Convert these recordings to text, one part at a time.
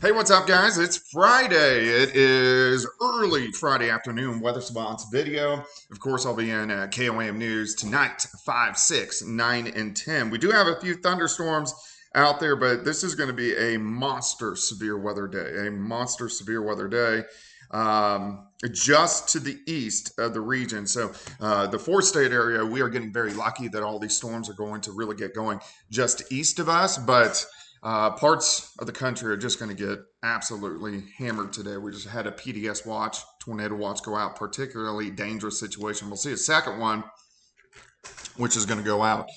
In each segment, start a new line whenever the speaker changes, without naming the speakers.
Hey, what's up, guys? It's Friday. It is early Friday afternoon weather response video. Of course, I'll be in KOAM News tonight, 5, 6, 9, and 10. We do have a few thunderstorms out there, but this is going to be a monster severe weather day. A monster severe weather day. Just to the east of the region. So, the four-state area, we are getting very lucky that all these storms are going to really get going just east of us, but parts of the country are just going to get absolutely hammered today. We just had a PDS watch, tornado watch go out, particularly dangerous situation. We'll see a second one, which is going to go out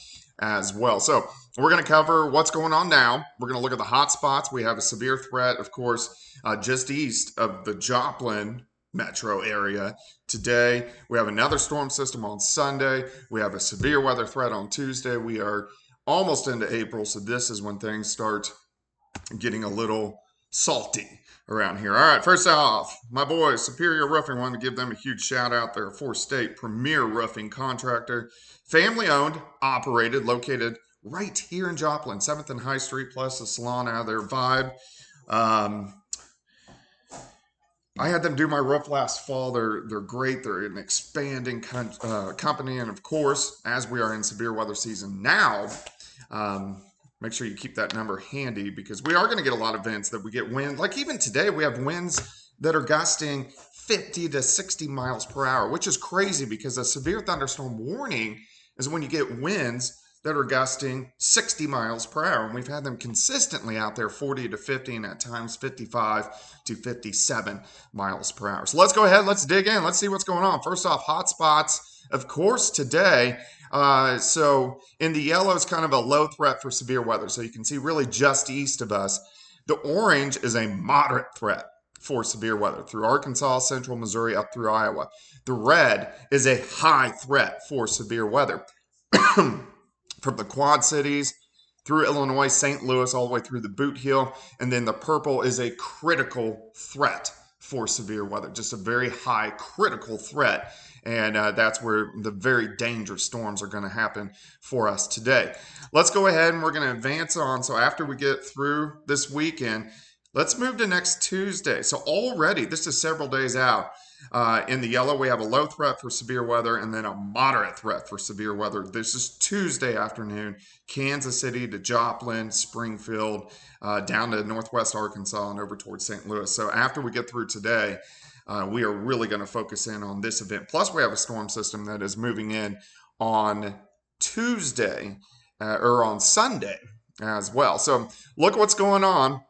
as well. So we're going to cover what's going on now. We're going to look at the hot spots. We have a severe threat, of course, just east of the Joplin metro area today. We have another storm system on Sunday. We have a severe weather threat on Tuesday. We are almost into April, so this is when things start getting a little salty around here. All right, first off, my boys, Superior Roofing, wanted to give them a huge shout out. They're a four-state premier roofing contractor, family owned, operated, located right here in Joplin, 7th and High Street, plus the salon out of their vibe. Um, I had them do my roof last fall. They're great. They're an expanding company, and of course, as we are in severe weather season now, um, make sure you keep that number handy because we are going to get a lot of events that we get wind. Like even today, we have winds that are gusting 50 to 60 miles per hour, which is crazy because a severe thunderstorm warning is when you get winds that are gusting 60 miles per hour. And we've had them consistently out there 40 to 50 and at times 55 to 57 miles per hour. So let's go ahead. Let's dig in. Let's see what's going on. First off, hot spots, of course, today. So in the yellow is kind of a low threat for severe weather. So you can see really just east of us. The orange is a moderate threat for severe weather through Arkansas, central Missouri, up through Iowa. The red is a high threat for severe weather. From the Quad Cities through Illinois, St. Louis, all the way through the Boot Heel. And then the purple is a critical threat for severe weather, just a very high critical threat. And that's where the very dangerous storms are going to happen for us today. Let's go ahead and we're going to advance on. So after we get through this weekend, let's move to next Tuesday. So already, this is several days out. In the yellow, we have a low threat for severe weather and then a moderate threat for severe weather. This is Tuesday afternoon, Kansas City to Joplin, Springfield, down to northwest Arkansas and over towards St. Louis. So after we get through today, we are really going to focus in on this event. Plus, we have a storm system that is moving in on Tuesday or on Sunday as well. So look what's going on.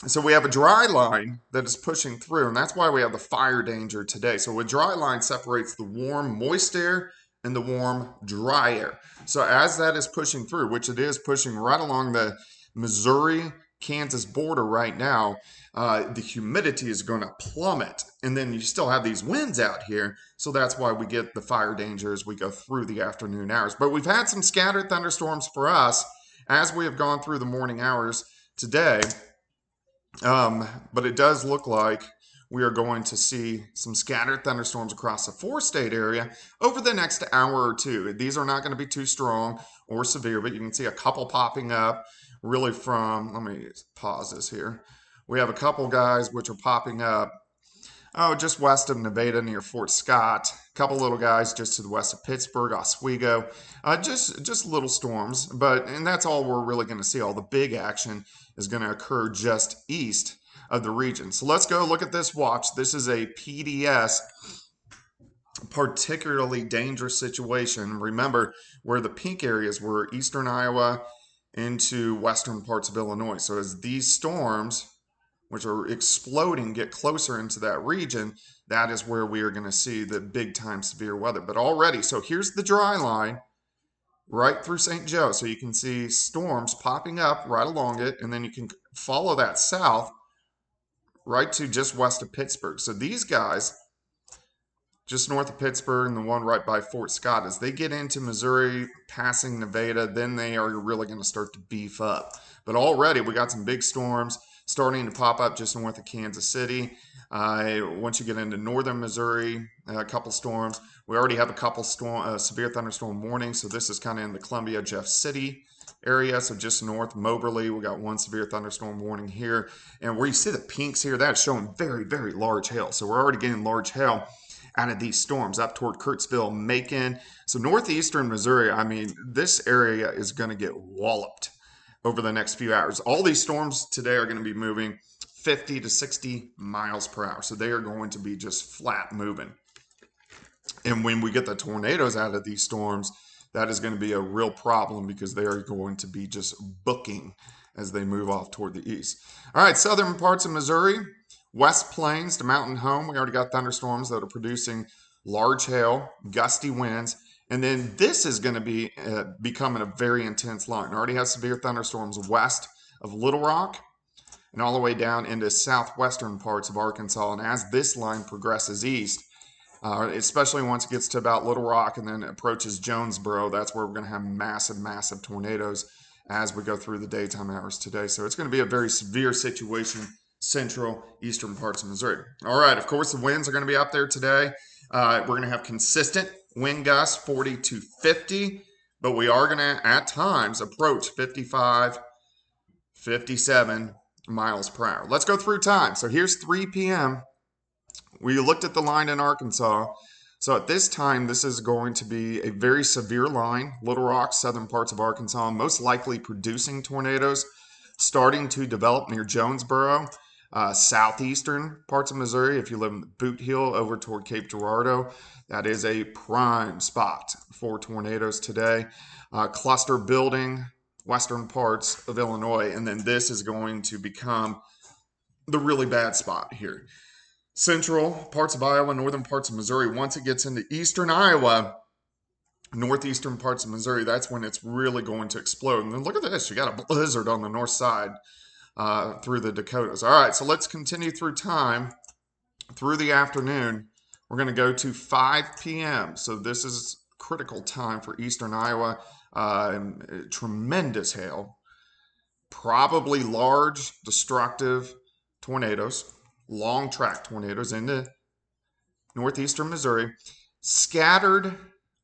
So we have a dry line that is pushing through, and that's why we have the fire danger today. So a dry line separates the warm, moist air and the warm, dry air. So as that is pushing through, which it is pushing right along the Missouri Kansas border right now, the humidity is going to plummet. And then you still have these winds out here. So that's why we get the fire danger as we go through the afternoon hours. But we've had some scattered thunderstorms for us as we have gone through the morning hours today. But it does look like we are going to see some scattered thunderstorms across the four-state area over the next hour or two. These are not going to be too strong or severe, but you can see a couple popping up really from, let me pause this here. We have a couple guys which are popping up, just west of Nevada near Fort Scott. A couple little guys just to the west of Pittsburgh, Oswego. Just little storms, and that's all we're really going to see. All the big action is going to occur just east of the region. So let's go look at this watch. This is a PDS particularly dangerous situation. Remember where the pink areas were eastern Iowa into western parts of Illinois. So as these storms, which are exploding, get closer into that region, that is where we are going to see the big time severe weather. But already, so here's the dry line right through St. Joe. So you can see storms popping up right along it, and then you can follow that south right to just west of Pittsburgh. So these guys, just north of Pittsburgh and the one right by Fort Scott, as they get into Missouri, passing Nevada, then they are really going to start to beef up. But already we got some big storms starting to pop up just north of Kansas City. Once you get into northern Missouri, a couple storms. We already have a couple severe thunderstorm warnings, so this is kind of in the Columbia, Jeff City area, so just north Moberly. We got one severe thunderstorm warning here. And where you see the pinks here, that's showing very, very large hail. So we're already getting large hail out of these storms up toward Kurtzville, Macon. So northeastern Missouri, I mean, this area is going to get walloped over the next few hours. All these storms today are going to be moving 50 to 60 miles per hour. So they are going to be just flat moving. And when we get the tornadoes out of these storms, that is going to be a real problem because they are going to be just booking as they move off toward the east. All right, southern parts of Missouri, West Plains to Mountain Home. We already got thunderstorms that are producing large hail, gusty winds. And then this is going to be becoming a very intense line. It already has severe thunderstorms west of Little Rock and all the way down into southwestern parts of Arkansas. And as this line progresses east, especially once it gets to about Little Rock and then approaches Jonesboro, that's where we're going to have massive, massive tornadoes as we go through the daytime hours today. So it's going to be a very severe situation, central, eastern parts of Missouri. All right, of course, the winds are going to be up there today. We're going to have consistent wind gusts, 40 to 50, but we are going to, at times, approach 55, 57 miles per hour. Let's go through time. So here's 3 p.m. We looked at the line in Arkansas. So at this time, this is going to be a very severe line. Little Rock, southern parts of Arkansas, most likely producing tornadoes, starting to develop near Jonesboro. Southeastern parts of Missouri, if you live in the Boot Heel over toward Cape Girardeau, that is a prime spot for tornadoes today. Cluster building, western parts of Illinois, and then this is going to become the really bad spot here. Central parts of Iowa, northern parts of Missouri. Once it gets into eastern Iowa, northeastern parts of Missouri, that's when it's really going to explode. And then look at this. You got a blizzard on the north side through the Dakotas. All right, so let's continue through time. Through the afternoon, we're going to go to 5 p.m. So this is critical time for eastern Iowa. Tremendous hail. Probably large, destructive tornadoes. Long track tornadoes into northeastern Missouri, scattered,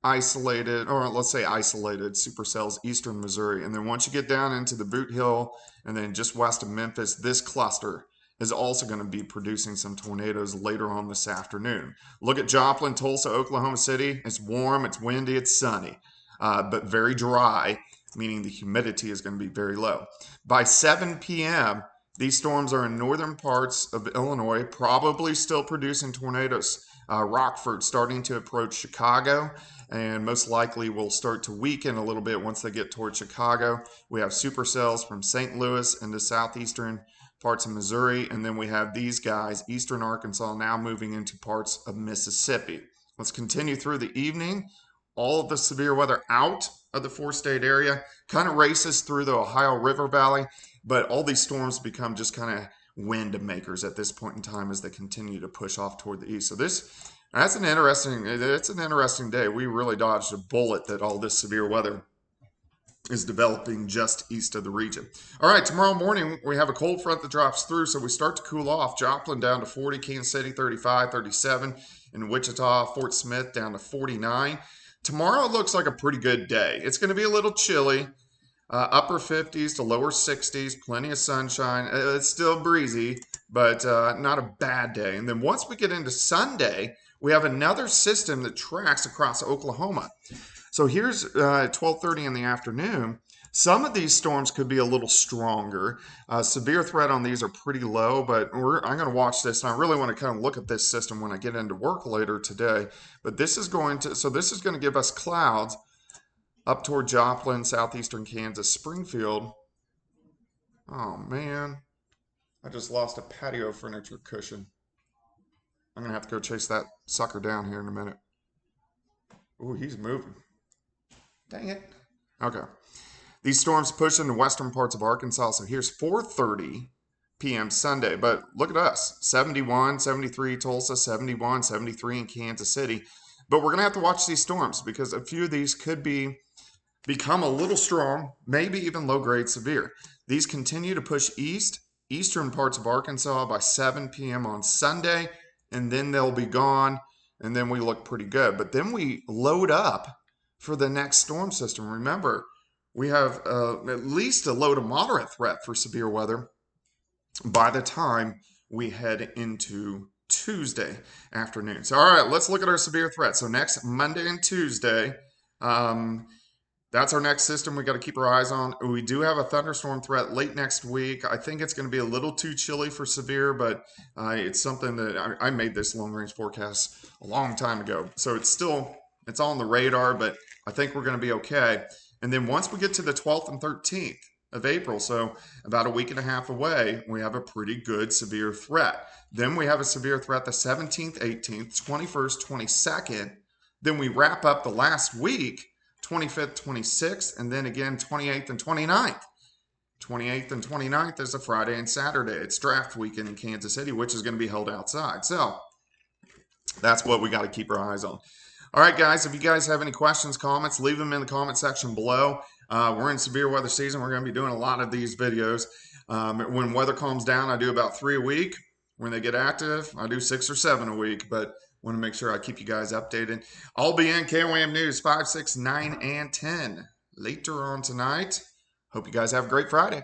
isolated, or let's say isolated supercells, eastern Missouri. And then once you get down into the Boot Heel and then just west of Memphis, this cluster is also going to be producing some tornadoes later on this afternoon. Look at Joplin, Tulsa, Oklahoma City. It's warm, it's windy, it's sunny, but very dry, meaning the humidity is going to be very low. By 7 p.m., these storms are in northern parts of Illinois, probably still producing tornadoes. Rockford starting to approach Chicago, and most likely will start to weaken a little bit once they get towards Chicago. We have supercells from St. Louis into southeastern parts of Missouri, and then we have these guys, eastern Arkansas, now moving into parts of Mississippi. Let's continue through the evening. All of the severe weather out of the four-state area kind of races through the Ohio River Valley. But all these storms become just kind of wind makers at this point in time as they continue to push off toward the east. So it's an interesting day. We really dodged a bullet that all this severe weather is developing just east of the region. All right, tomorrow morning we have a cold front that drops through, so we start to cool off. Joplin down to 40, Kansas City 35, 37, and Wichita, Fort Smith down to 49. Tomorrow looks like a pretty good day. It's going to be a little chilly. Upper 50s to lower 60s, plenty of sunshine. It's still breezy, but not a bad day. And then once we get into Sunday, we have another system that tracks across Oklahoma. So here's 12:30 in the afternoon. Some of these storms could be a little stronger. Severe threat on these are pretty low, but I'm going to watch this, and I really want to kind of look at this system when I get into work later today. But this is going to give us clouds up toward Joplin, southeastern Kansas, Springfield. Oh, man. I just lost a patio furniture cushion. I'm going to have to go chase that sucker down here in a minute. Ooh, he's moving. Dang it. Okay. These storms push into western parts of Arkansas. So here's 4:30 p.m. Sunday. But look at us. 71, 73 Tulsa, 71, 73 in Kansas City. But we're going to have to watch these storms because a few of these could become a little strong, maybe even low-grade severe. These continue to push eastern parts of Arkansas by 7 p.m. on Sunday, and then they'll be gone, and then we look pretty good. But then we load up for the next storm system. Remember, we have at least a low to moderate threat for severe weather by the time we head into Tuesday afternoon. So, all right, let's look at our severe threat. So, next Monday and Tuesday, that's our next system we got to keep our eyes on. We do have a thunderstorm threat late next week. I think it's going to be a little too chilly for severe, but it's something that I made this long range forecast a long time ago. So it's on the radar, but I think we're going to be okay. And then once we get to the 12th and 13th of April, so about a week and a half away, we have a pretty good severe threat. Then we have a severe threat the 17th, 18th, 21st, 22nd. Then we wrap up the last week 25th, 26th, and then again 28th and 29th. 28th and 29th is a Friday and Saturday. It's draft weekend in Kansas City, which is going to be held outside. So that's what we got to keep our eyes on. All right, guys, if you guys have any questions, comments, leave them in the comment section below. We're in severe weather season. We're going to be doing a lot of these videos. When weather calms down, I do about 3 a week. When they get active, I do 6 or 7 a week, but want to make sure I keep you guys updated. I'll be in KOAM News 5, 6, 9, and 10 later on tonight. Hope you guys have a great Friday.